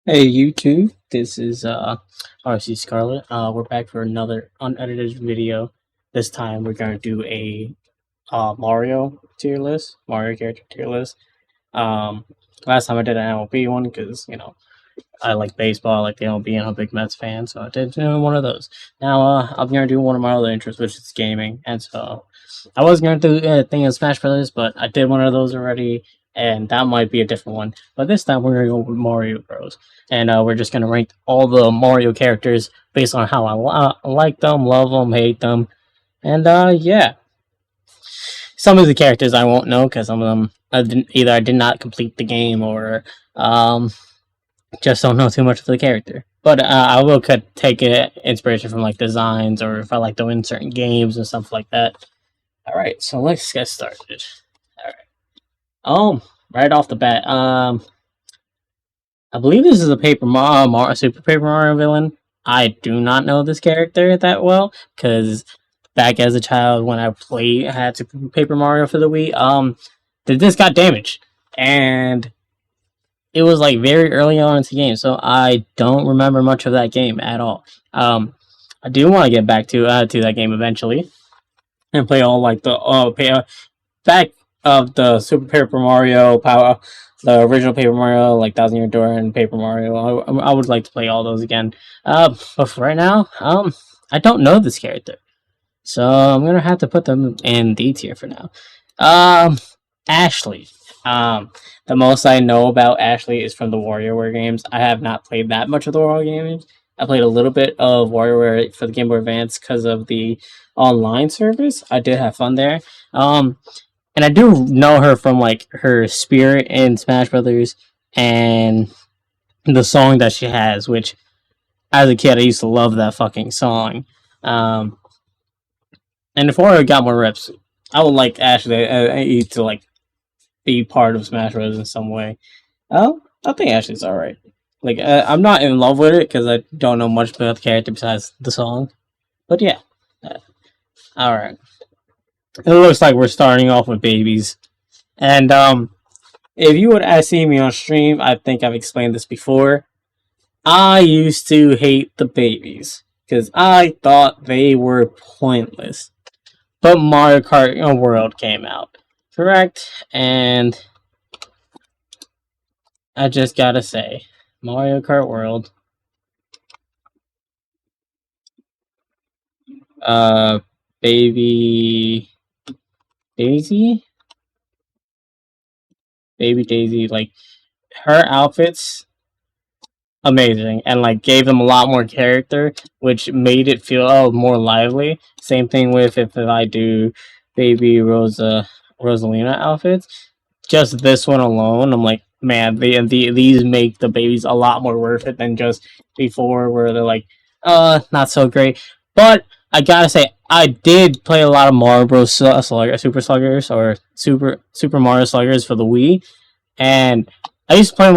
Hey YouTube, this is RC Scarlet. We're back for another unedited video. This time we're going to do a Mario tier list, Mario character tier list. Um, Last time I did an MLB one because I like baseball, I like the MLB, and I'm a big Mets fan, so I did one of those. Now I'm going to do one of my other interests, which is gaming, and so I was going to do a thing in Smash Brothers, but I did one of those already, and that might be a different one. But this time we're going to go with Mario Bros. And we're just going to rank all the Mario characters based on how I like them, love them, hate them. And yeah, some of the characters I won't know because some of them I did not complete the game or um, just don't know too much of the character. But I will take inspiration from like designs or if I like to win certain games and stuff like that. All right, so let's get started. All right. Right off the bat, I believe this is a Super Paper Mario villain. I do not know this character that well because back as a child when I had Super Paper Mario for the Wii, this got damaged and it was like very early on into the game, so I don't remember much of that game at all. I do want to get back to that game eventually and play all like back of the Super Paper Mario Power, the original Paper Mario, like Thousand Year Door and Paper Mario. I would like to play all those again. But for right now, I don't know this character, so I'm gonna have to put them in D tier for now. Ashley. The most I know about Ashley is from the WarioWare games. I have not played that much of the WarioWare games. I played a little bit of WarioWare for the Game Boy Advance because of the online service. I did have fun there. And I do know her from like her spirit in Smash Brothers and the song that she has, which as a kid I used to love that fucking song. Um, and before I got more reps, I would like Ashley to like be part of Smash Bros in some way. I think Ashley's all right. Like I'm not in love with it because I don't know much about the character besides the song. But yeah, all right. It looks like we're starting off with babies, and if you would have seen me on stream, I think I've explained this before. I used to hate the babies because I thought they were pointless. But Mario Kart World came out, correct? And I just gotta say, Mario Kart World, uh, baby Daisy, baby Daisy, like her outfits amazing and like gave them a lot more character, which made it feel more lively. Same thing with if I do baby Rosalina outfits. Just this one alone, I'm like, man, these make the babies a lot more worth it than just before where they're like, not so great. But I gotta say, I did play a lot of Mario Bros. Super Sluggers or Super Mario Sluggers for the Wii, and I used to play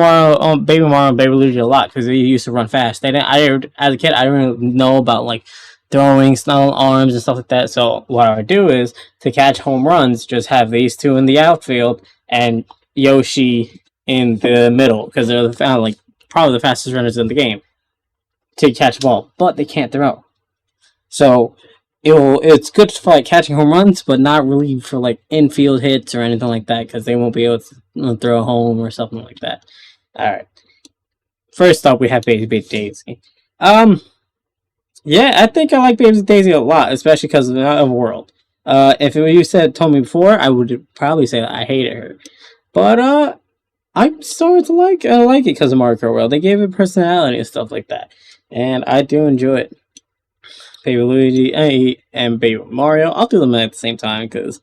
Baby Mario and Baby Luigi a lot because they used to run fast. As a kid, I didn't really know about like throwing snow arms and stuff like that. So what I would do is to catch home runs, just have these two in the outfield and Yoshi in the middle because they're like probably the fastest runners in the game to catch a ball, but they can't throw. So it's good for like catching home runs, but not really for like infield hits or anything like that because they won't be able to throw home or something like that. All right. First up, we have Baby Daisy. Yeah, I think I like Baby Daisy a lot, especially because of World. If you told me before, I would probably say that I hated her, but I'm starting to like it because of Mario Kart World. They gave it personality and stuff like that, and I do enjoy it. Baby Luigi and Baby Mario. I'll do them at the same time because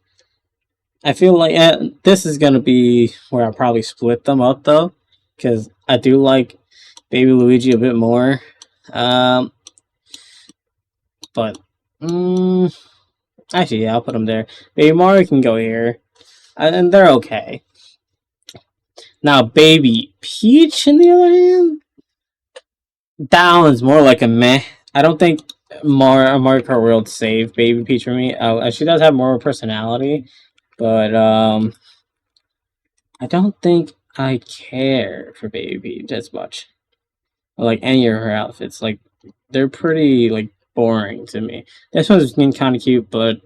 I feel like this is gonna be where I'll probably split them up though, because I do like Baby Luigi a bit more. But actually, yeah, I'll put them there. Baby Mario can go here, and they're okay. Now, Baby Peach, on the other hand, that one's more like a meh. I don't think Mario Kart World saved Baby Peach for me. She does have more personality, but I don't think I care for Baby Peach as much. like any of her outfits. Like they're pretty like boring to me. This one's been kind of cute, but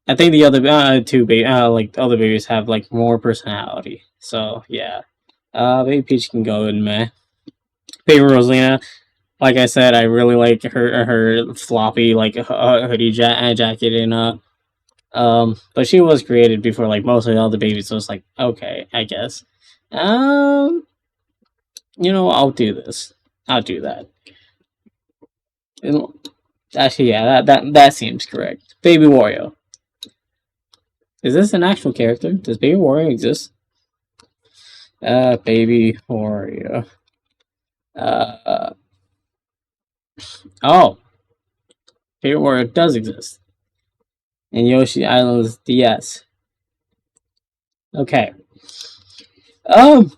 I think the other like the other babies have like more personality. So yeah, Baby Peach can go in meh. Baby Rosalina, like I said, I really like her floppy like hoodie jacket and but she was created before like most of the other babies, so it's like okay, I guess. Um, I'll do this. I'll do that. Actually, yeah, that seems correct. Baby Wario. Is this an actual character? Does Baby Wario exist? Baby Wario. Uh, oh, Baby Wario does exist. And Yoshi Island's DS. Okay. Um,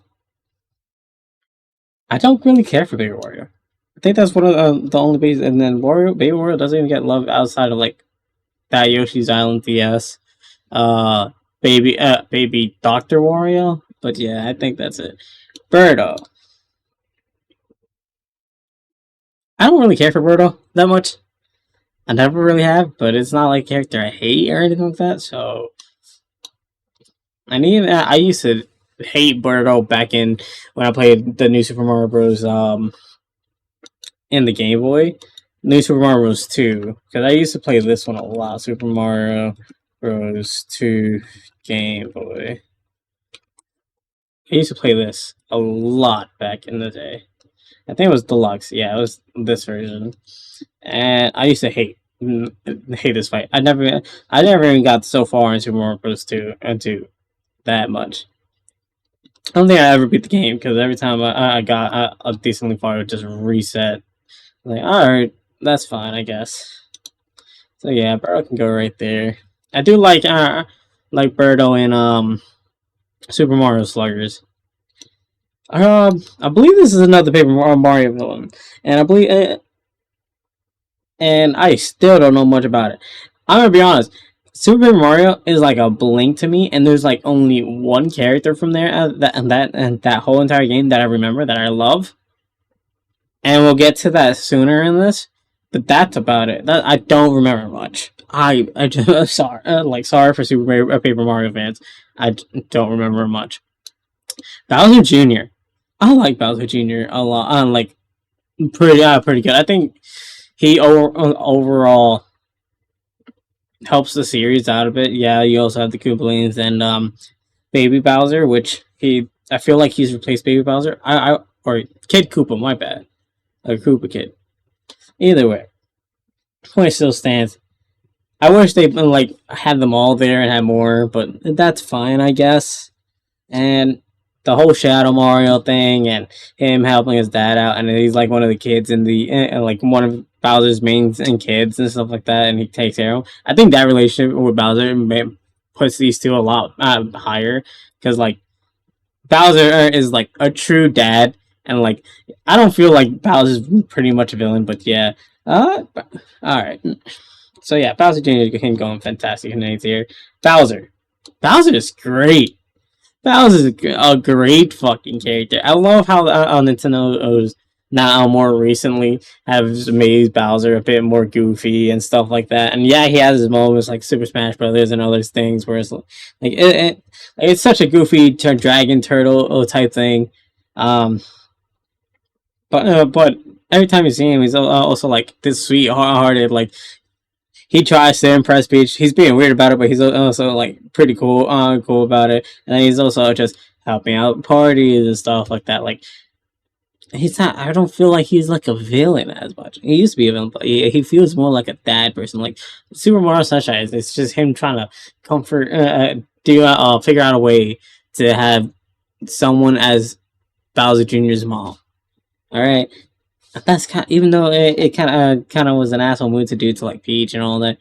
I don't really care for Baby Wario. I think that's one of the only babies, and then Baby Wario doesn't even get love outside of like that Yoshi's Island DS. Uh, baby Doctor Wario. But yeah, I think that's it. Birdo. I don't really care for Birdo that much. I never really have, but it's not like a character I hate or anything like that. So I used to hate Birdo back in when I played the new Super Mario Bros. In the Game Boy, new Super Mario Bros. 2, because I used to play this one a lot. Super Mario Bros. 2 Game Boy. I used to play this a lot back in the day. I think it was deluxe. Yeah, it was this version, and I used to hate this fight. I never even got so far in Super Mario Bros. 2 into that much. I don't think I ever beat the game because every time I got a decently far, it would just reset. Like, all right, that's fine, I guess. So yeah, Birdo can go right there. I do like Birdo in Super Mario Sluggers. I believe this is another Paper Mario villain, and and I still don't know much about it. I'm gonna be honest. Super Paper Mario is like a blink to me, and there's like only one character from there that whole entire game that I remember that I love, and we'll get to that sooner in this. But that's about it. I don't remember much. I just sorry for Paper Mario fans. I don't remember much. Bowser Jr. I like Bowser Jr. a lot. Like pretty good. I think he overall helps the series out a bit. Yeah, you also have the Koopalings and Baby Bowser, which I feel like he's replaced Baby Bowser. Or Kid Koopa, my bad. A Koopa Kid. Either way, point still stands. I wish they like had them all there and had more, but that's fine, I guess. And the whole Shadow Mario thing and him helping his dad out, and he's like one of the kids in the like one of Bowser's main and kids and stuff like that, and he takes care of him. I think that relationship with Bowser puts these two a lot higher because like Bowser is like a true dad, and like I don't feel like Bowser's pretty much a villain, but yeah. All right. So yeah, Bowser Jr. can go in fantastic in here. Bowser. Bowser is great. Bowser's a great fucking character. I love how Nintendo's now more recently have made Bowser a bit more goofy and stuff like that. And yeah, he has his moments like Super Smash Brothers and other things where it's like it's such a goofy dragon turtle type thing. Um, but every time you see him, he's also like this sweet hearted like he tries to impress Peach. He's being weird about it, but he's also like pretty cool about it. And he's also just helping out parties and stuff like that. Like he's not. I don't feel like he's like a villain as much. He used to be a villain, but he feels more like a dad person. Like Super Mario Sunshine, it's just him trying to figure out a way to have someone as Bowser Jr.'s mom. All right, that's kind. Even though it kind of was an asshole move to do to like Peach and all that,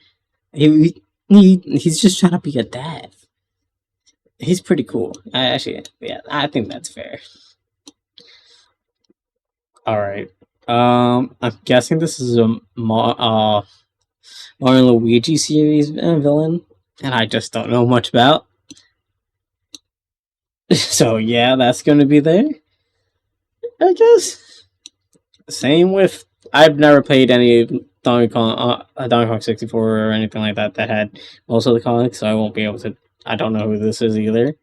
he's just trying to be a dad. He's pretty cool. I think that's fair. All right. I'm guessing this is a Mario Luigi series villain, and I just don't know much about. So yeah, that's gonna be there. I guess. Same with I've never played any Donkey Kong 64 or anything like that that had most of the comics, so I won't be able to. I don't know who this is either.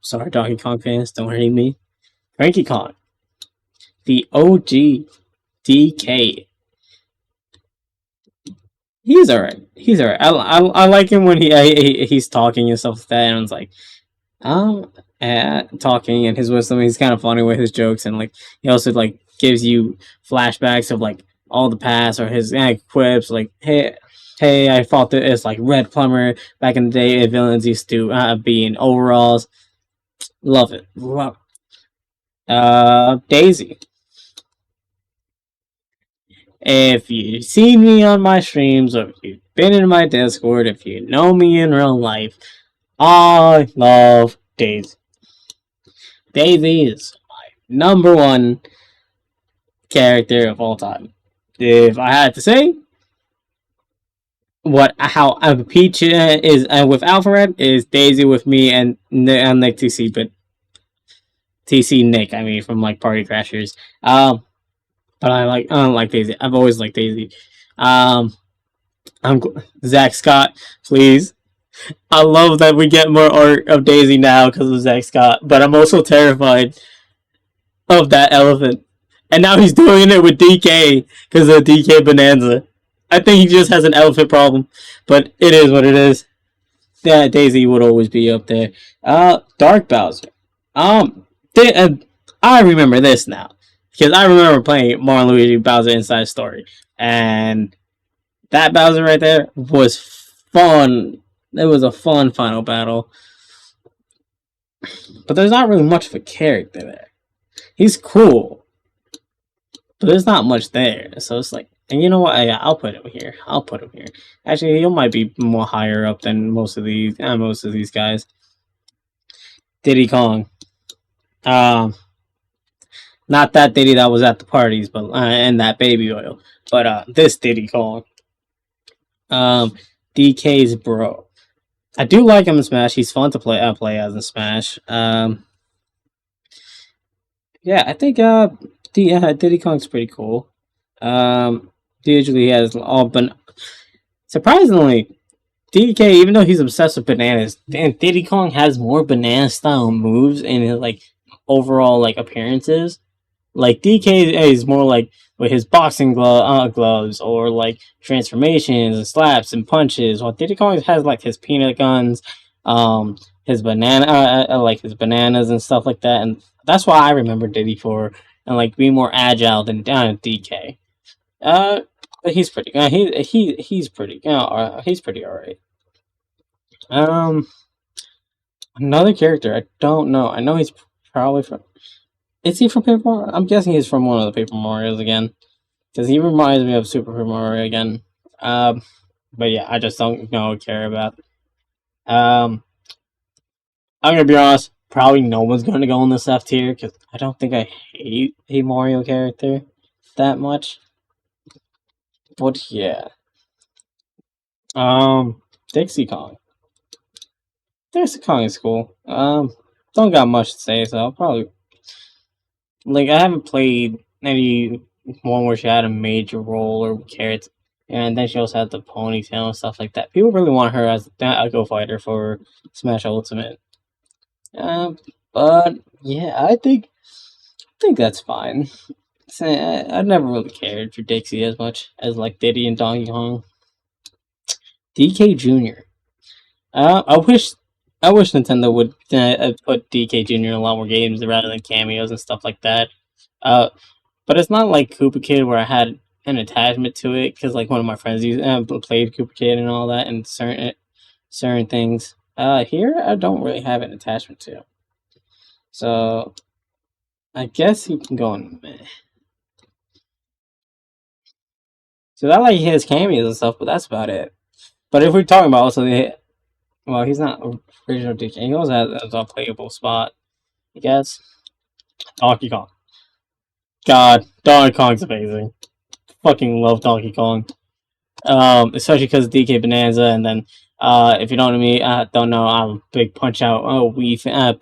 Sorry, Donkey Kong fans, don't hate me. Cranky Kong, the OG DK. He's alright. He's alright. I like him when he's talking and stuff like that, and it's like um talking and his wisdom. He's kind of funny with his jokes, and like he also like gives you flashbacks of like all the past or his quips. Like hey, I fought this like Red Plumber back in the day. Villains used to be in overalls. Love it. Love it. Daisy. If you've seen me on my streams, or if you've been in my Discord, if you know me in real life, I love Daisy. Daisy is my number one character of all time. If I had to say how Peach is with Alfred, is Daisy with me and Nick TC, but TC Nick, I mean, from like Party Crashers. But I don't like Daisy. I've always liked Daisy. I'm Zach Scott, please. I love that we get more art of Daisy now because of Zach Scott, but I'm also terrified of that elephant. And now he's doing it with DK because of DK Bonanza. I think he just has an elephant problem, but it is what it is. Yeah, Daisy would always be up there. Dark Bowser. I remember this now because I remember playing Mario Luigi Bowser Inside Story, and that Bowser right there was fun. It was a fun final battle, but there's not really much of a character there. He's cool, but there's not much there. So it's like, and you know what? Yeah, I'll put him here. I'll put him here. Actually, he might be more higher up than most of these guys. Diddy Kong. Not that Diddy that was at the parties, but and that baby oil, but this Diddy Kong. DK's bro. I do like him in Smash. He's fun to play as in Smash. Yeah, I think Diddy Kong's pretty cool. Usually he has all but surprisingly, DK, even though he's obsessed with bananas, and Diddy Kong has more banana style moves in his like overall like appearances. Like DK is more like with his boxing gloves or like transformations and slaps and punches, while Diddy Kong has like his peanut guns, his banana, like his bananas and stuff like that, and that's why I remember Diddy for and like being more agile than DK. But he's pretty. He's pretty. He's pretty alright. Another character I don't know. I know he's probably from. Is he from Paper Mario? I'm guessing he's from one of the Paper Marios again, because he reminds me of Super Paper Mario again. But yeah, I just don't care about. I'm gonna be honest. Probably no one's gonna go in this F tier because I don't think I hate a Mario character that much. But yeah. Dixie Kong. Dixie Kong is cool. Don't got much to say, so I'll probably like I haven't played any one where she had a major role or carrots, and then she also had the ponytail and stuff like that. People really want her as a Go Fighter for Smash Ultimate. But yeah, I think that's fine. I've never really cared for Dixie as much as like Diddy and Donkey Kong. DK Jr. I wish Nintendo would put DK Jr. in a lot more games rather than cameos and stuff like that. But it's not like Koopa Kid where I had an attachment to it because like one of my friends played Koopa Kid and all that and certain things. Here I don't really have an attachment to. So I guess he can go in meh. So I like his cameos and stuff, but that's about it. But if we're talking about also well, he's not original DK. He also has a playable spot, I guess. Donkey Kong. God, Donkey Kong's amazing. Fucking love Donkey Kong. Especially because DK Bonanza, and then if you don't know me, don't know, I'm a big Punch Out Wii fan,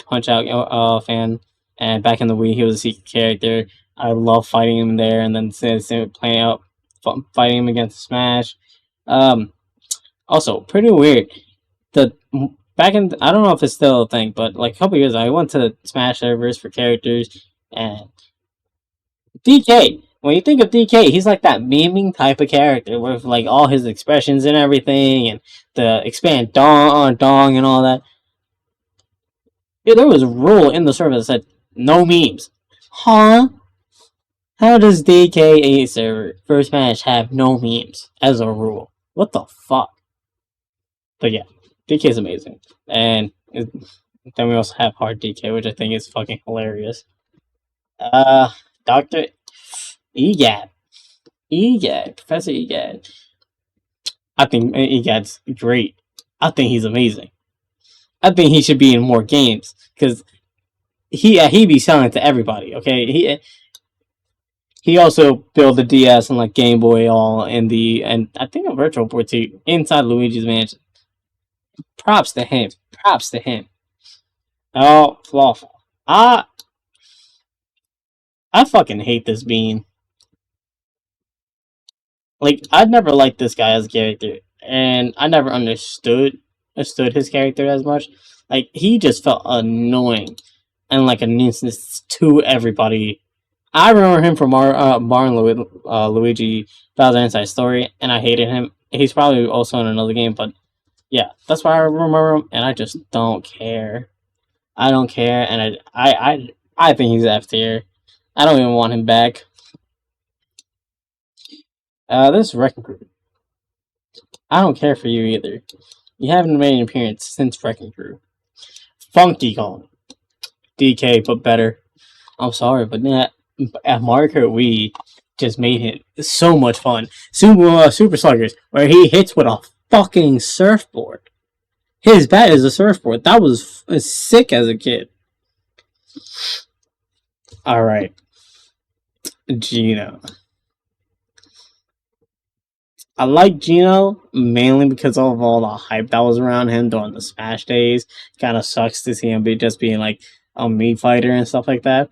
fan. And back in the Wii, he was a secret character. I love fighting him there, and then playing out, fighting him against Smash. Um, Also pretty weird. The back in I don't know if it's still a thing, but like a couple years ago, I went to Smash servers for characters, and DK. When you think of DK, he's like that memeing type of character with like all his expressions and everything, and the expand dong and all that. Yeah, there was a rule in the server that said no memes. Huh? How does DK8 server first match have no memes as a rule? What the fuck? But yeah, DK is amazing, and then we also have Hard DK, which I think is fucking hilarious. Uh, Doctor Egad, Professor Egad. I think Egad's great. I think he's amazing. I think he should be in more games because he be selling to everybody. Okay, he also built the DS and like Game Boy all in the and I think a Virtual Boy too inside Luigi's Mansion. Props to him. Props to him. Oh, Flawful. I fucking hate this bean. Like I'd never liked this guy as a character, and I never understood his character as much. Like he just felt annoying and like a nuisance to everybody. I remember him from Luigi Bowser Inside Story, and I hated him. He's probably also in another game, but yeah, that's why I remember him, and I just don't care. I don't care, and I think he's F tier. I don't even want him back. This Wrecking Crew. I don't care for you either. You haven't made an appearance since Wrecking Crew. Funky Kong. DK, but better. I'm sorry, but at Mario Kart Wii just made it so much fun. Super Sluggers, where he hits with a fucking surfboard. His bat is a surfboard. That was sick as a kid. Alright. Geno. I like Geno mainly because of all the hype that was around him during the Smash days. Kind of sucks to see him just being like a Mii fighter and stuff like that.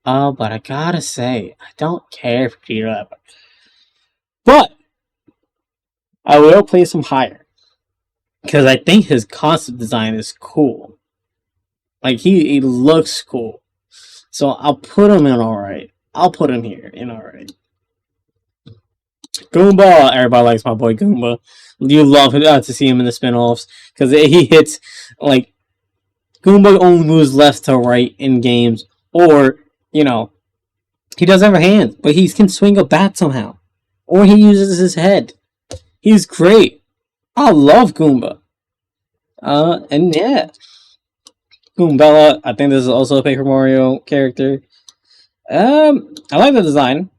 But I gotta say, I don't care for Geno. But I will place him higher because I think his concept design is cool. Like he looks cool, so I'll put him in alright. I'll put him here in alright. Goomba, everybody likes my boy Goomba. You love to see him in the spin-offs because he hits like Goomba only moves left to right in games, or you know he doesn't have a hand, but he can swing a bat somehow, or he uses his head. He's great. I love Goomba. And yeah, Goombella. I think this is also a Paper Mario character. I like the design.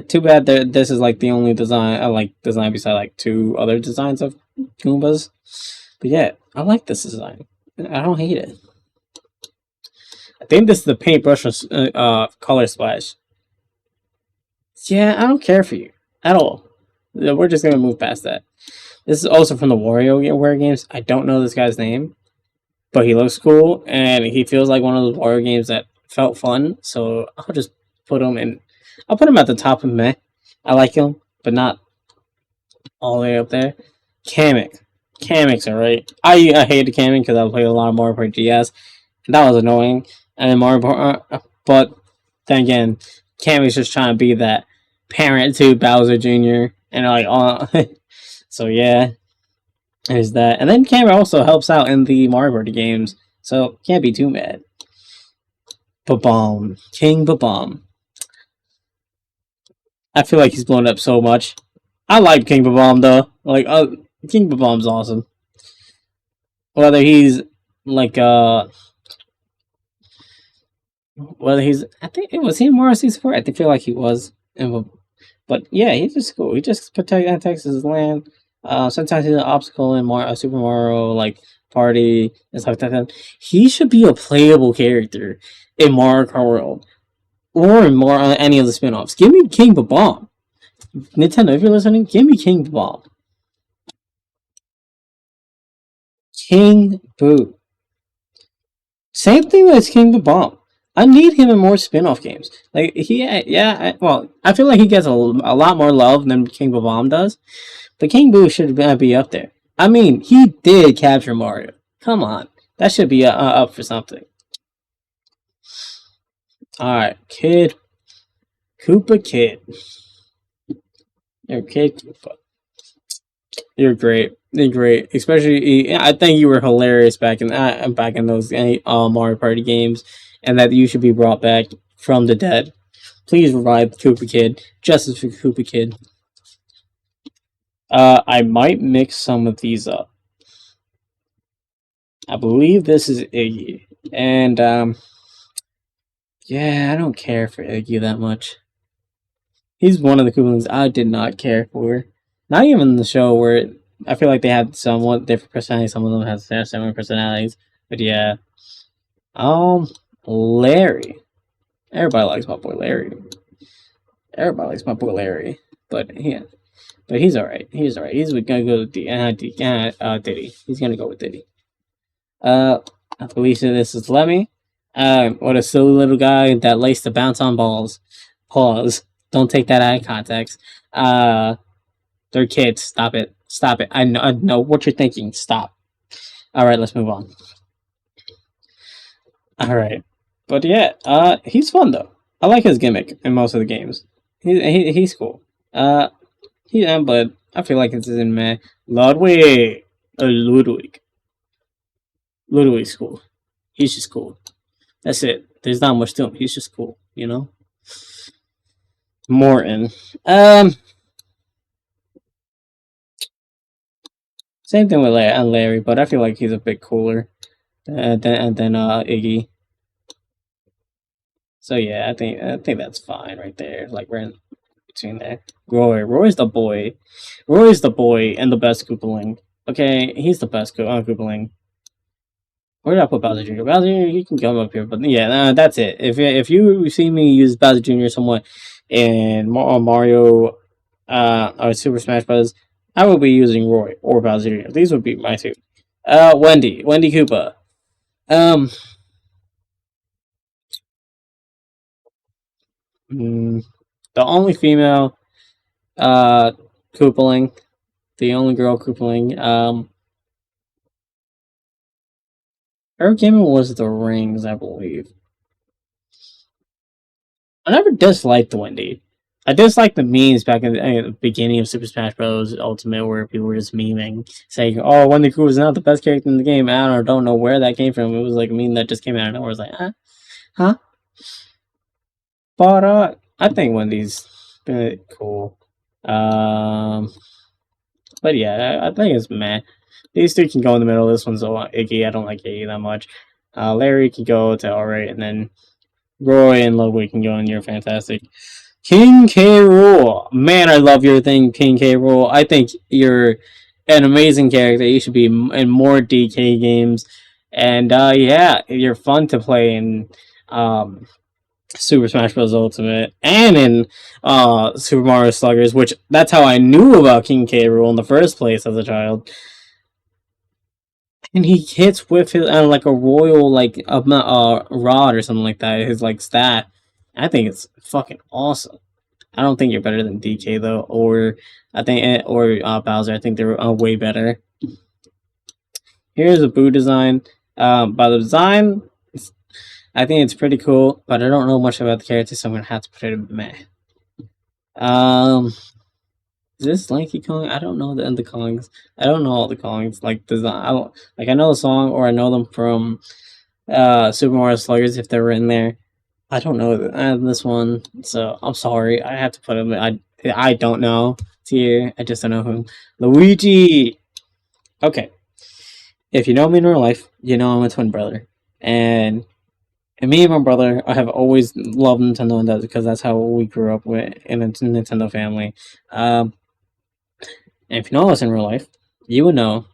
Too bad this is like the only design I like beside like two other designs of Goombas. But yeah, I like this design. I don't hate it. I think this is the paintbrush color splash. Yeah, I don't care for you at all. We're just gonna move past that. This is also from the WarioWare games. I don't know this guy's name, but he looks cool and he feels like one of those Wario games that felt fun. So I'll just put him in. I'll put him at the top of meh. I like him, but not all the way up there. Kamek's alright. I hated Kamek because I played a lot of Mario Party GS. And that was annoying. And then but then again, Kamek's just trying to be that parent to Bowser Jr. And like, so yeah, there's that. And then Kamek also helps out in the Mario Party games, so can't be too mad. Bob-omb. King Bob-omb. I feel like he's blown up so much. I like King Bob-omb though. Like, King Bob-omb's awesome. Whether he's like whether he's I think it was he in Mario 64. I feel like he was. But yeah, he's just cool. He just protects his land. Sometimes he's an obstacle in Super Mario like Party and stuff like that. He should be a playable character in Mario Kart World or in any of the spin-offs. Give me King Bob-omb. Nintendo, if you're listening, give me King Bob-omb. King Boo. Same thing with King Bob-omb. I need him in more spin-off games. Like yeah. Well, I feel like he gets a lot more love than King Bob does. But King Boo should be up there. I mean, he did capture Mario. Come on, that should be up for something. All right, Kid Koopa Kid. You're Kid Koopa. You're great. You're great. Especially, I think you were hilarious back in those Mario Party games, and that you should be brought back from the dead. Please revive Koopa Kid. Justice for Koopa Kid. I might mix some of these up. I believe this is Iggy, and yeah, I don't care for Iggy that much. He's one of the Koopalings I did not care for. Not even the show where I feel like they had somewhat different personalities. Some of them have similar personalities, but yeah. Larry. Everybody likes my boy Larry. Everybody likes my boy Larry, but yeah, but he's all right. He's all right. He's gonna go with Diddy. He's gonna go with Diddy. I believe this is Lemmy. What a silly little guy that likes to bounce on balls. Pause. Don't take that out of context. They're kids. Stop it. Stop it. I know what you're thinking. Stop. All right, let's move on. All right, but yeah, he's fun though. I like his gimmick in most of the games. He's cool. But I feel like it's in meh. Ludwig. Ludwig's cool. He's just cool. That's it. There's not much to him. He's just cool, you know? Morton. Same thing with Larry, but I feel like he's a bit cooler than Iggy. So yeah, I think that's fine right there. Like we're in between there. Roy's the boy. Roy's the boy and the best Koopaling. Okay, he's the best Koopaling. Where did I put Bowser Jr.? Bowser Jr. He can come up here, but yeah, that's it. If you see me use Bowser Jr. somewhat in Mario or Super Smash Bros., I will be using Roy or Bowser Jr. These would be my two. Wendy Koopa. The only female Koopaling, the only girl Koopaling. Her gimmick was the rings, I believe. I never disliked Wendy. I disliked the memes back in the beginning of Super Smash Bros. Ultimate, where people were just memeing, saying, "Oh, Wendy Koopa is not the best character in the game." I don't know where that came from. It was like a meme that just came out of nowhere. I was like, huh? But I think Wendy's cool. But yeah, I think it's meh. These three can go in the middle. This one's Iggy. I don't like Iggy that much. Larry can go to alright, and then Roy and Ludwig can go in. You're fantastic. King K. Rool. Man, I love your thing, King K. Rool. I think you're an amazing character. You should be in more DK games. And yeah, you're fun to play in Super Smash Bros. Ultimate and in Super Mario Sluggers, which that's how I knew about King K. Rool in the first place as a child. And he hits with his like a royal like rod or something like that. His like stat. I think it's fucking awesome. I don't think you're better than DK though, or I think Bowser. I think they're way better. Here's a Boo design. By the design, I think it's pretty cool, but I don't know much about the character, so I'm gonna have to put it in meh. Is this Lanky Kong? I don't know the Kongs. I don't know all the Kongs. Like design. I know the song or I know them from Super Mario Sluggers if they're in there. I don't know this one, so I'm sorry. I have to put him. I don't know. It's here. I just don't know who. Luigi. Okay. If you know me in real life, you know I'm a twin brother, and me and my brother have always loved Nintendo, and that's because that's how we grew up with in a Nintendo family. And if you know us in real life, you would know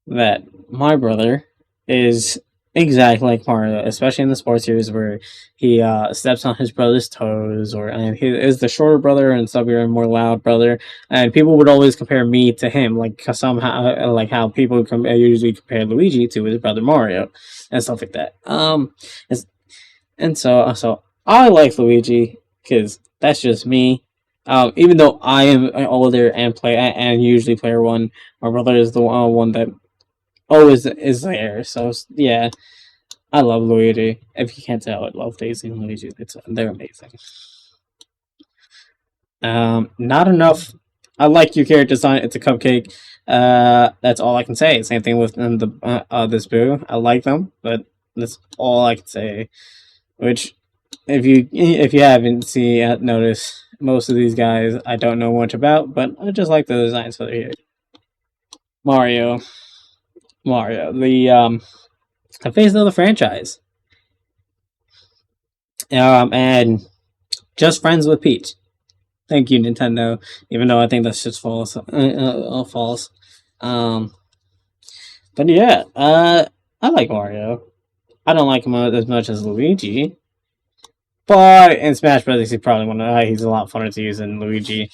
that my brother is exactly like Mario, especially in the sports series where he steps on his brother's toes, and he is the shorter brother and stubbier and more loud brother. And people would always compare me to him, like somehow, like how people usually compare Luigi to his brother Mario and stuff like that. And so I like Luigi because that's just me. Even though I am older and play and usually player one, my brother is the one that always is there. So yeah, I love Luigi. If you can't tell, I love Daisy and Luigi. They're amazing. Not enough. I like your character design. It's a cupcake. That's all I can say. Same thing with this boo. I like them, but that's all I can say. Which, if you haven't seen noticed, most of these guys I don't know much about, but I just like the designs that are here. Mario, the face of the franchise, and just friends with Peach. Thank you, Nintendo. Even though I think that's just false, false. Um, but yeah, I like Mario. I don't like him as much as Luigi, but in Smash Brothers, he's probably he's a lot funner to use than Luigi.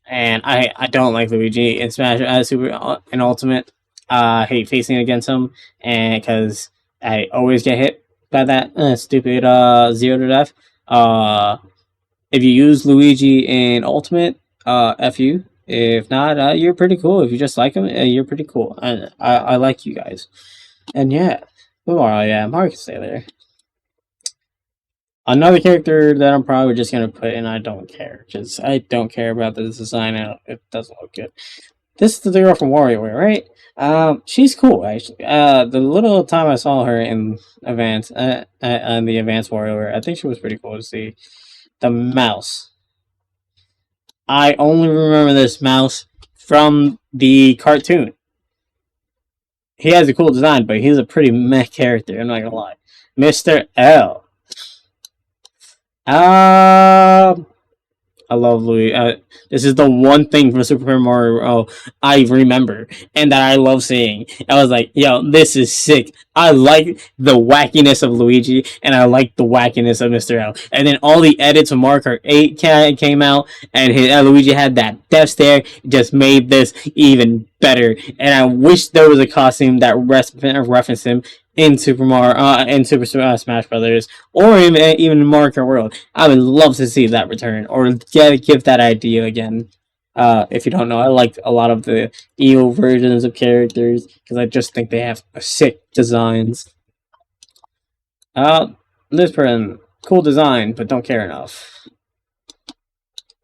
And I don't like Luigi in Smash Super in Ultimate. I hate facing against him, and because I always get hit by that stupid zero to death. If you use Luigi in Ultimate, f you. If not, you're pretty cool. If you just like him, you're pretty cool. I like you guys. And yeah, Mario, yeah, Mario can stay there. Another character that I'm probably just gonna put in, I don't care, because I don't care about the design. It doesn't look good. This is the girl from WarioWare, right? She's cool actually. The little time I saw her in Advance, on the Advanced WarioWare, I think she was pretty cool to see. The mouse. I only remember this mouse from the cartoon. He has a cool design, but he's a pretty meh character. I'm not gonna lie. Mr. L. I love Louis. This is the one thing from Super Mario I remember and that I love seeing. I was like, yo, this is sick. I like the wackiness of Luigi and I like the wackiness of Mr. L. And then all the edits of Mario Kart 8 came out and Luigi had that death stare. Just made this even better. And I wish there was a costume that referenced him in Super Mario, in Super Smash Brothers, or even Mario Kart World. I would love to see that return, or give that idea again. If you don't know, I like a lot of the evil versions of characters because I just think they have sick designs. This person, cool design, but don't care enough.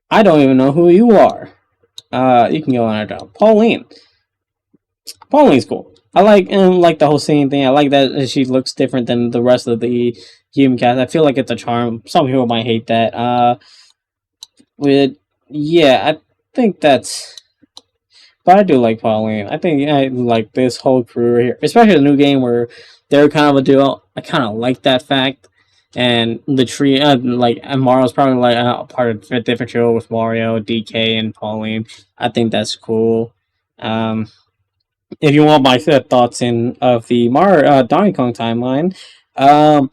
I don't even know who you are. You can go on our job. Pauline. Pauline's cool. I like the whole scene thing. I like that she looks different than the rest of the human cast. I feel like it's a charm. Some people might hate that. Yeah, I think that's. But I do like Pauline. I think I like this whole crew here, especially the new game where they're kind of a duo. I kind of like that fact. And the tree, and Mario's probably like part of a different trio with Mario, DK, and Pauline. I think that's cool. If you want my thoughts in of the Donkey Kong timeline, um,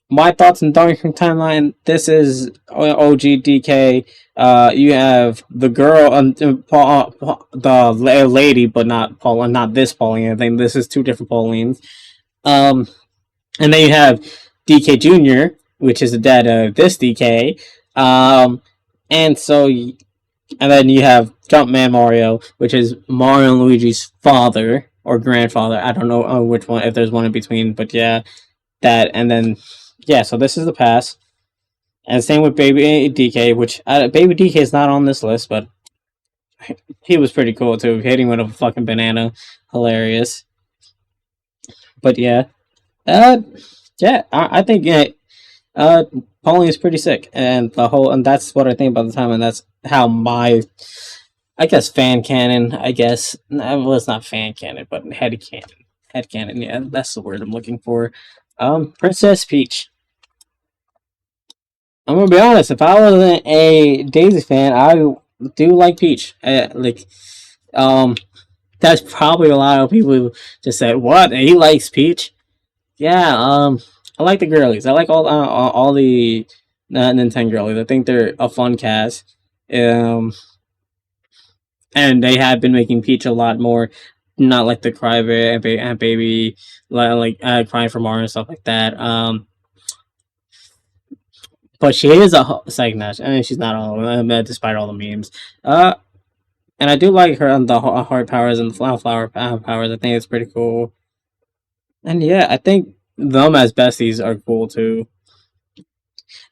my thoughts in Donkey Kong timeline. This is OG DK. You have the girl, the lady, but not Paul, not this Pauline. I think this is two different Paulines. And then you have DK Junior, which is the dad of this DK. And so and then you have Jumpman Mario, which is Mario and Luigi's father or grandfather. I don't know which one, if there's one in between, but yeah, that. And then, yeah, so this is the past. And same with Baby DK, which Baby DK is not on this list, but he was pretty cool too. Hitting with a fucking banana, hilarious. But yeah, I think Pauline is pretty sick, and that's what I think about the time, and that's how my, I guess, fan canon. I guess well, it's not fan canon, but head canon. Yeah, that's the word I'm looking for. Princess Peach. I'm gonna be honest. If I wasn't a Daisy fan, I do like Peach. That's probably a lot of people just said, "What? He likes Peach?" Yeah. I like the girlies. I like all the Nintendo girlies. I think they're a fun cast. And they have been making Peach a lot more, not like the Crybaby and Baby, crying for Mario and stuff like that. but she is a psych Nash. I mean, she's not all, despite all the memes. Uh, and I do like her on the heart powers and the flower powers. I think it's pretty cool. And yeah, I think them as besties are cool too.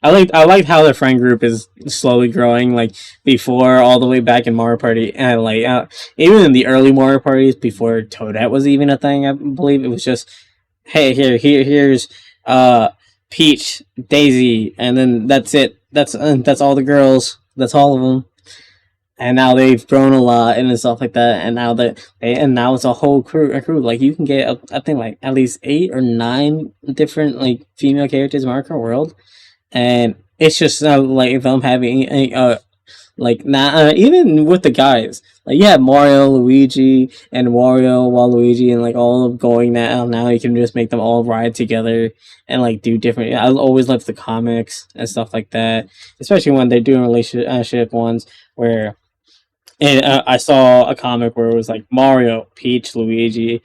I like how the friend group is slowly growing. Like before, all the way back in Mario Party, and like even in the early Mario parties before Toadette was even a thing. I believe it was just, hey, here's uh Peach, Daisy, and then that's it. That's all the girls. That's all of them. And now they've grown a lot and stuff like that. And now now it's a whole crew. A crew, like you can get, I think, like at least 8 or 9 different like female characters in Mario Kart World, and it's just like them having like not even with the guys, like you have Mario, Luigi, and Wario, Waluigi, and like all of going now you can just make them all ride together and like do different. I always love the comics and stuff like that, especially when they're doing relationship ones where. And I saw a comic where it was like Mario, Peach, Luigi,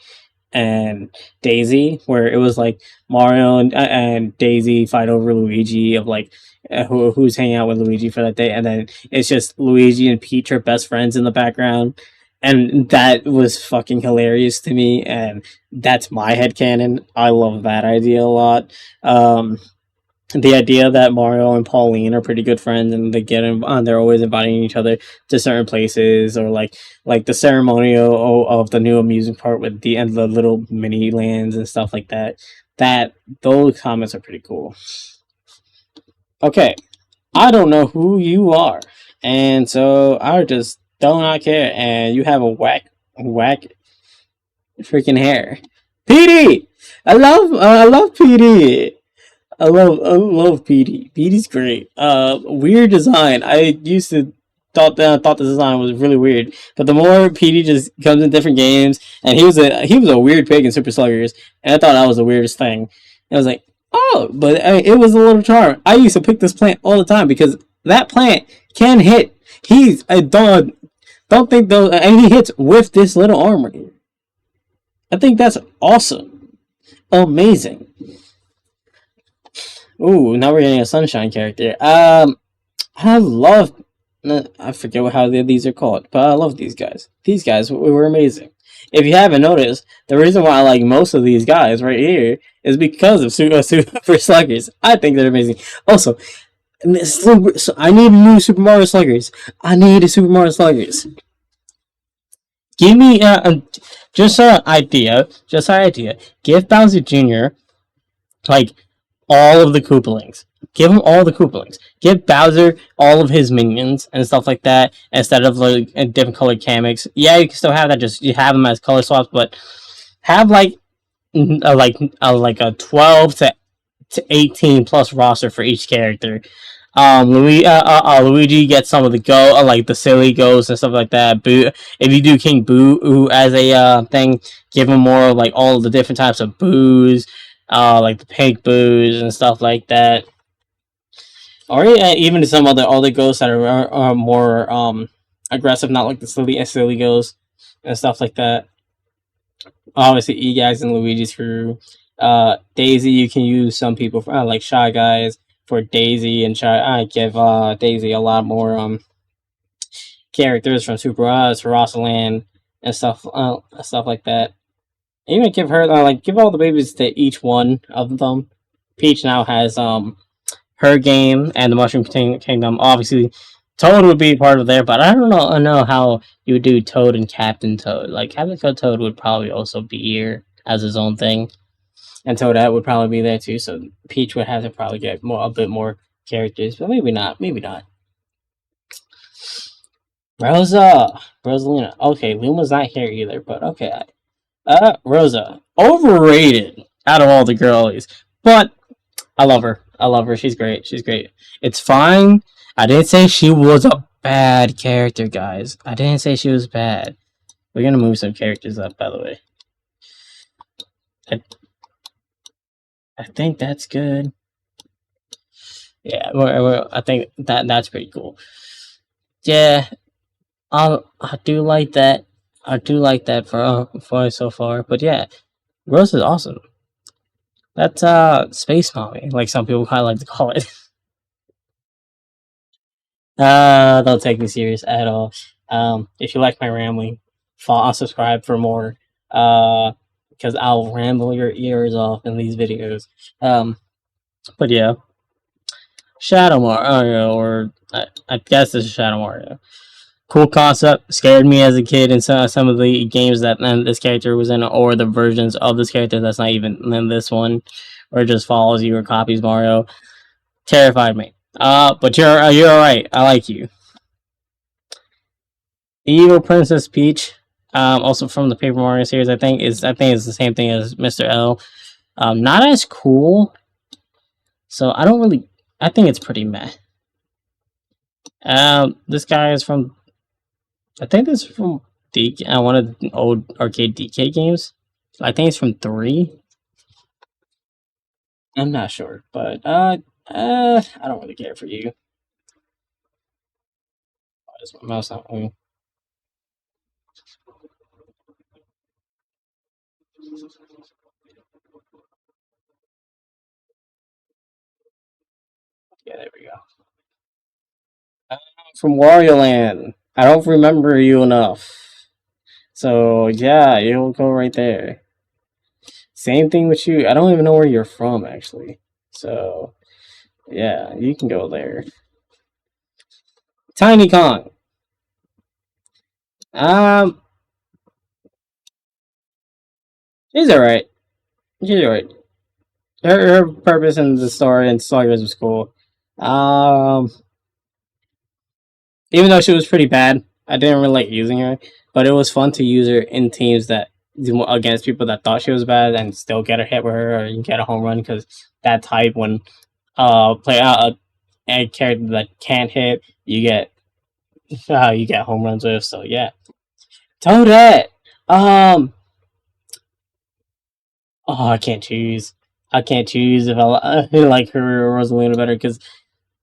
and Daisy, where it was like Mario and Daisy fight over Luigi of like who's hanging out with Luigi for that day, and then it's just Luigi and Peach are best friends in the background, and that was fucking hilarious to me, and that's my headcanon. I love that idea a lot. The idea that Mario and Pauline are pretty good friends and they're always inviting each other to certain places, or like the ceremonial of the new amusement park with the little mini lands and stuff like that. That those comments are pretty cool. Okay, I don't know who you are, and so I just do not care. And you have a whack freaking hair, PD. I love PD. I love PD. PD's great. Weird design. I used to thought the design was really weird, but the more PD just comes in different games, and he was a weird pig in Super Sluggers, and I thought that was the weirdest thing. And I was like, oh, but I mean, it was a little charm. I used to pick this plant all the time because that plant can hit. He's a dog. Don't think though, and he hits with this little armor here. I think that's awesome, amazing. Ooh, now we're getting a sunshine character. I love. I forget how these are called, but I love these guys. These guys were amazing. If you haven't noticed, the reason why I like most of these guys right here is because of Super Sluggers. I think they're amazing. Also, so I need new Super Mario Sluggers. I need a Super Mario Sluggers. Give me just an idea. Just an idea. Give Bowser Jr. like all of the Koopalings. Give him all the Koopalings. Give Bowser all of his minions and stuff like that instead of like different colored Kameks. Yeah, you can still have that. Just you have them as color swaps, but have like a 12 to 18 plus roster for each character. Luigi gets some of the like the silly ghosts and stuff like that. Boo, if you do King Boo as a thing, give him more like all the different types of boos, like the pink boos and stuff like that. Or even some other ghosts that are more aggressive, not like the silly ghosts and stuff like that. Obviously, E-Guys and Luigi's crew. Daisy, you can use some people for, like Shy Guys for Daisy and Shy. I give Daisy a lot more characters from Super Rosaland and stuff like that. Even give her give all the babies to each one of them. Peach now has her game and the Mushroom Kingdom. Obviously, Toad would be part of there, but I don't know how you would do Toad and Captain Toad. Like Captain Toad would probably also be here as his own thing, and Toadette would probably be there too. So Peach would have to probably get a bit more characters, but maybe not. Maybe not. Rosalina. Okay, Luma's not here either, but okay. Rosa, overrated out of all the girlies, but I love her. I love her. She's great. She's great. It's fine. I didn't say she was a bad character, guys. I didn't say she was bad. We're gonna move some characters up, by the way. I think that's good. Yeah, I think that's pretty cool. Yeah, I do like that. I do like that for so far. But yeah, Rose is awesome. That's space mommy, like some people kind of like to call it. Don't take me serious at all. If you like my rambling, follow, unsubscribe for more. Because I'll ramble your ears off in these videos. But yeah, Shadow Mario, or I guess it's Shadow Mario. Cool concept. Scared me as a kid in some of the games that this character was in, or the versions of this character that's not even in this one, or just follows you or copies Mario. Terrified me. But you're alright. I like you. Evil Princess Peach, also from the Paper Mario series, I think is the same thing as Mr. L. Not as cool. So I don't really. I think it's pretty meh. This guy is from. I think this is from one of the old arcade DK games. I think it's from 3. I'm not sure, but I don't really care for you. Why does my mouse not move? Yeah, there we go. From Wario Land. I don't remember you enough. So yeah, you'll go right there. Same thing with you. I don't even know where you're from actually. So yeah, you can go there. Tiny Kong. Um, she's alright. She's alright. Her purpose in the story and Sluggers was cool. Um, even though she was pretty bad, I didn't really like using her. But it was fun to use her in teams that against people that thought she was bad and still get a hit with her or you get a home run because that type when play out a character that can't hit, you get home runs with. So yeah, Toadette. Um, oh, I can't choose. I can't choose if I like her or Rosalina better because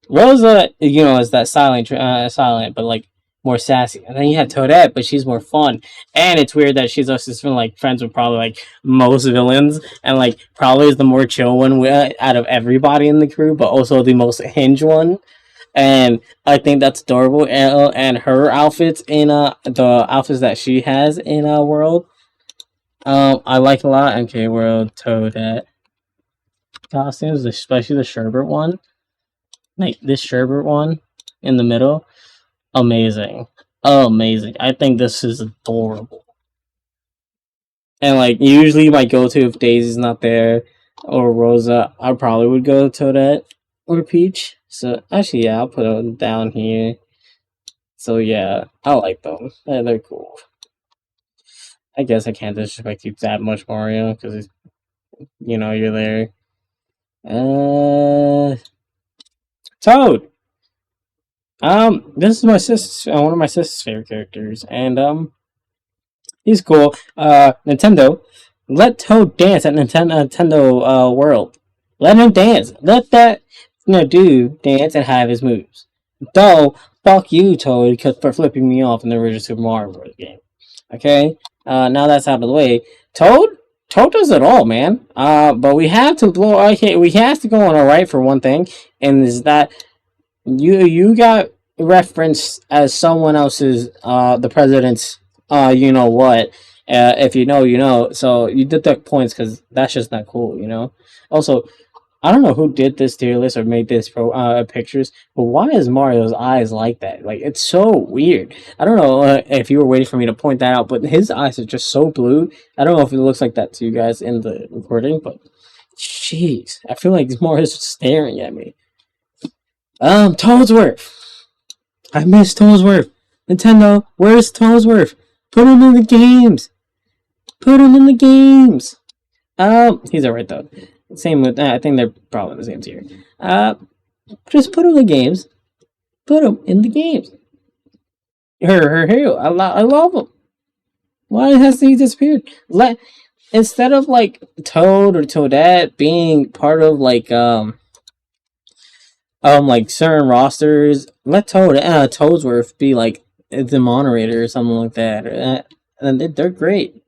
Rosa, is that silent, but like more sassy. And then you have Toadette, but she's more fun. And it's weird that she's also just like friends with probably like most villains, and like probably is the more chill one out of everybody in the crew, but also the most hinge one. And I think that's adorable. And her outfits in the outfits that she has in World, I like a lot. Okay, World Toadette costumes, especially the Sherbert one, like this Sherbert one in the middle, amazing, amazing. I think this is adorable. And like usually my go-to if Daisy's not there or Rosa, I probably would go to Toadette or Peach. So actually, yeah, I'll put them down here. So yeah, I like them. They're cool. I guess I can't disrespect you that much, Mario, because you're there. Toad. This is my sister's one of my sister's favorite characters, and he's cool. Nintendo, let Toad dance at Nintendo World. Let him dance. Let that dude dance and have his moves. Though, fuck you, Toad, for flipping me off in the original Super Mario Bros. Game. Okay? Now that's out of the way. Toad does it all, man. But we have to blow. Okay, we have to go on our right for one thing, and is that you got referenced as someone else's the president's you know what, if you know you know, so you deduct points because that's just not cool. Also, I don't know who did this tier list or made this pictures, but why is Mario's eyes like that? Like, it's so weird. I don't know if you were waiting for me to point that out, but his eyes are just so blue. I don't know if it looks like that to you guys in the recording, but jeez, I feel like Mario's just staring at me. Toadsworth. I miss Toadsworth. Nintendo, where's Toadsworth? Put him in the games. Put him in the games. He's alright though. Same with I think they're probably the same tier. Just put him in the games. Put him in the games. Her hero. I love him. Why has he disappeared? Instead of like Toad or Toadette being part of like certain rosters, let Toadsworth be like the moderator or something like that. And they're great.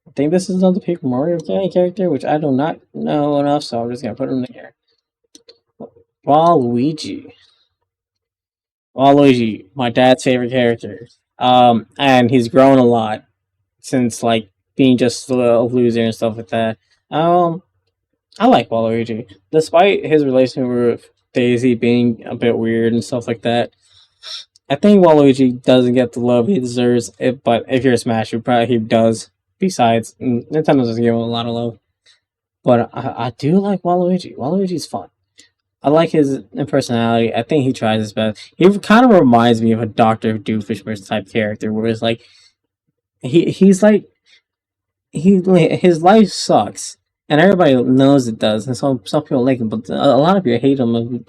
I think this is another Paper Mario character, which I do not know enough, so I'm just gonna put him there. Waluigi. Waluigi, my dad's favorite character. And he's grown a lot since like being just a loser and stuff like that. Um, I like Waluigi, despite his relationship with Daisy being a bit weird and stuff like that. I think Waluigi doesn't get the love he deserves. But if you're a Smash, he does. Besides, Nintendo doesn't give him a lot of love. But I do like Waluigi. Waluigi's fun. I like his personality. I think he tries his best. He kind of reminds me of a Doctor Doofenshmirtz type character, where it's like he's like his life sucks, and everybody knows it does. And some people like him, but a lot of people hate him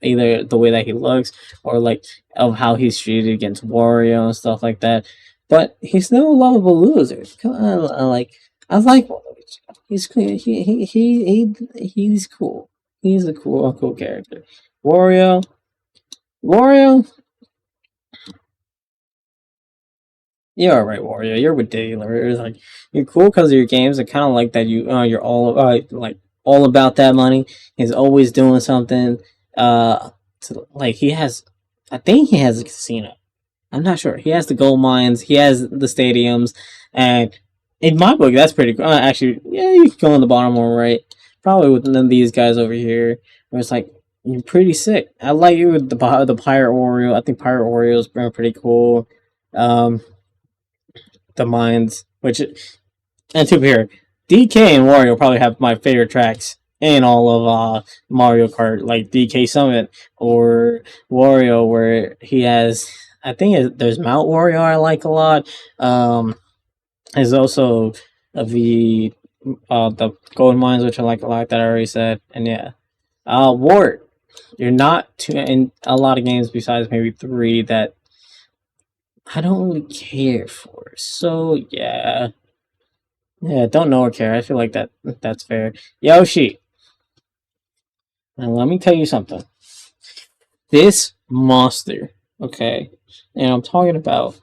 either the way that he looks or like of how he's treated against Wario and stuff like that. But he's still a lovable loser. I like Waluigi. He's cool. He's cool. He's a cool character. Wario, Wario, you're alright, Wario. You're ridiculous. It's like you're cool because of your games. I kind of like that you're all about that money. He's always doing something. Like he has, I think he has a casino. I'm not sure. He has the gold mines. He has the stadiums, and in my book, that's pretty cool. Actually, yeah, you can go on the bottom one right. Probably with none of these guys over here, where it's like you're pretty sick. I like you with the Pirate Wario. I think Pirate Wario is pretty cool. Um, the mines, which and to be here, DK and Wario probably have my favorite tracks in all of Mario Kart, like DK Summit or Wario, where he has. I think there's Mount Wario I like a lot. There's also the gold mines, which I like a lot, that I already said, and yeah, Wart. You're not too in a lot of games besides maybe 3 that I don't really care for. So yeah, don't know or care. I feel like that's fair. Yoshi, and let me tell you something. This monster, okay, and I'm talking about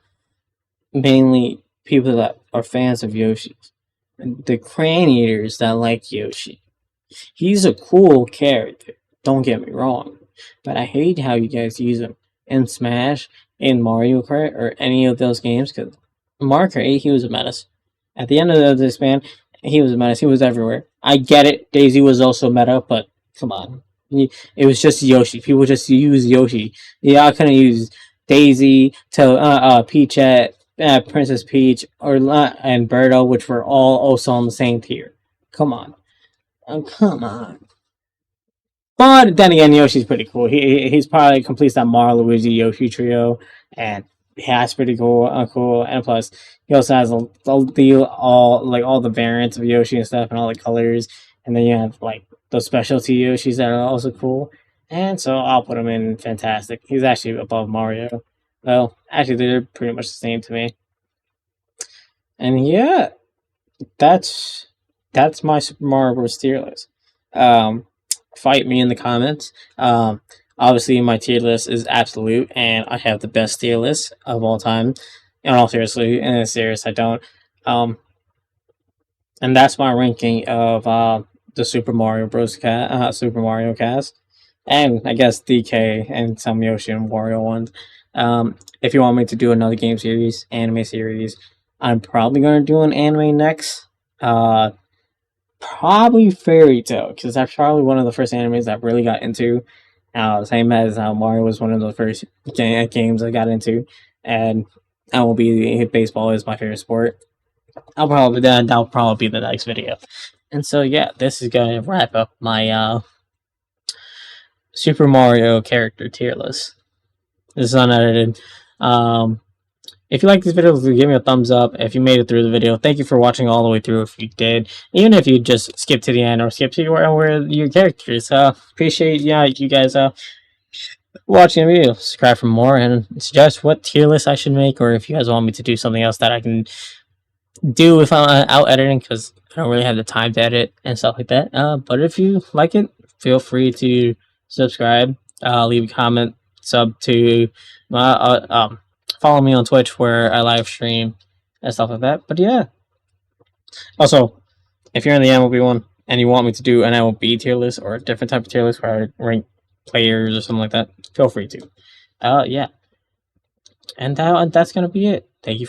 mainly people that are fans of Yoshi, the crane eaters that like Yoshi. He's a cool character. Don't get me wrong, but I hate how you guys use him in Smash, in Mario Kart, or any of those games. Because Mario Kart 8, he was a menace. At the end of this span, he was a menace. He was everywhere. I get it. Daisy was also meta, but come on, it was just Yoshi. People just use Yoshi. Yeah, I couldn't use Daisy to Peachette, Princess Peach, or and Birdo, which were all also on the same tier. Come on. Oh, come on. But then again, Yoshi's pretty cool. He's probably completes that Mario Luigi Yoshi trio, and yeah, it's pretty cool. Cool, and plus he also has all the variants of Yoshi and stuff, and all the colors. And then you have like those specialty Yoshis that are also cool. And so I'll put him in fantastic. He's actually above Mario. Well, actually, they're pretty much the same to me. And yeah, that's my Super Mario Bros. Tier list. Fight me in the comments. Obviously, my tier list is absolute, and I have the best tier list of all time. In all seriously, in serious, I don't. And that's my ranking of the Super Mario Bros. Super Mario cast, and I guess DK and some Yoshi and Wario ones. If you want me to do another game series, anime series, I'm probably gonna do an anime next. Probably Fairy Tail, because that's probably one of the first animes that I really got into. Same as Mario was one of the first games I got into, and MLB baseball is my favorite sport. That'll probably be the next video. And so yeah, this is gonna wrap up my Super Mario character tier list. This is unedited. If you like this video, give me a thumbs up. If you made it through the video, thank you for watching all the way through. If you did, even if you just skip to the end or skip to where your characters, appreciate you guys watching the video. Subscribe for more and suggest what tier list I should make, or if you guys want me to do something else that I can do without editing, because I don't really have the time to edit and stuff like that. But if you like it, feel free to subscribe, leave a comment, sub to follow me on Twitch where I live stream and stuff like that. But yeah. Also, if you're in the MLB one and you want me to do an MLB tier list or a different type of tier list where I rank players or something like that, feel free to. Yeah, and that's gonna be it. Thank you.